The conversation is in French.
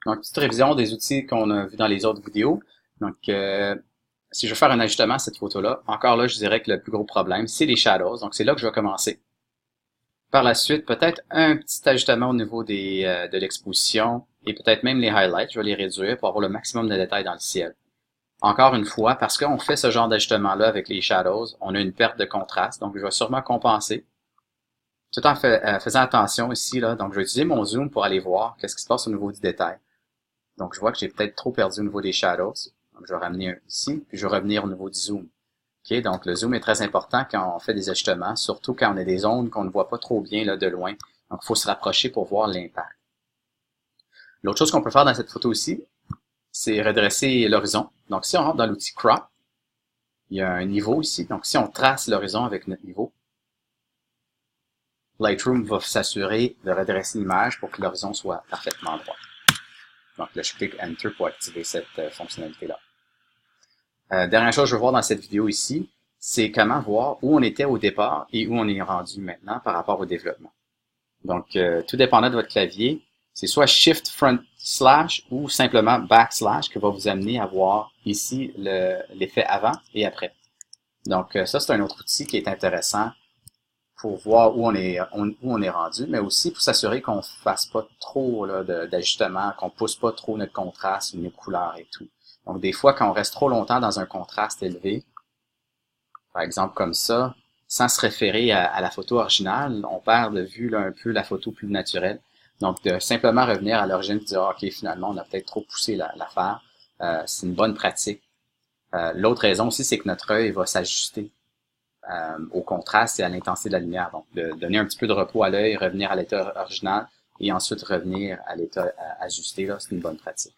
Donc, petite révision des outils qu'on a vus dans les autres vidéos. Donc, si je veux faire un ajustement à cette photo-là, encore là, je dirais que le plus gros problème, c'est les shadows. Donc, c'est là que je vais commencer. Par la suite, peut-être un petit ajustement au niveau de l'exposition et peut-être même les highlights. Je vais les réduire pour avoir le maximum de détails dans le ciel. Encore une fois, parce qu'on fait ce genre d'ajustement-là avec les shadows, on a une perte de contraste. Donc, je vais sûrement compenser. Tout en faisant attention ici, là. Donc, je vais utiliser mon zoom pour aller voir qu'est-ce qui se passe au niveau du détail. Donc, je vois que j'ai peut-être trop perdu au niveau des shadows. Donc, je vais ramener ici, puis je vais revenir au niveau du zoom. OK, donc le zoom est très important quand on fait des ajustements, surtout quand on a des zones qu'on ne voit pas trop bien là, de loin. Donc, il faut se rapprocher pour voir l'impact. L'autre chose qu'on peut faire dans cette photo aussi, c'est redresser l'horizon. Donc, si on rentre dans l'outil Crop, il y a un niveau ici. Donc, si on trace l'horizon avec notre niveau, Lightroom va s'assurer de redresser l'image pour que l'horizon soit parfaitement droit. Donc, là, je clique Enter pour activer cette fonctionnalité-là. Dernière chose que je veux voir dans cette vidéo ici, c'est comment voir où on était au départ et où on est rendu maintenant par rapport au développement. Donc, tout dépendant de votre clavier, c'est soit Shift Front Slash ou simplement Backslash qui va vous amener à voir ici l'effet avant et après. Donc, ça, c'est un autre outil qui est intéressant pour voir où on est rendu, mais aussi pour s'assurer qu'on ne fasse pas trop d'ajustements, qu'on ne pousse pas trop notre contraste ou nos couleurs et tout. Donc, des fois, quand on reste trop longtemps dans un contraste élevé, par exemple comme ça, sans se référer à la photo originale, on perd de vue là, un peu la photo plus naturelle. Donc, de simplement revenir à l'origine et dire, OK, finalement, on a peut-être trop poussé l'affaire. C'est une bonne pratique. L'autre raison aussi, c'est que notre œil va s'ajuster au contraste et à l'intensité de la lumière. Donc, de donner un petit peu de repos à l'œil, revenir à l'état original et ensuite revenir à l'état ajusté, là, c'est une bonne pratique.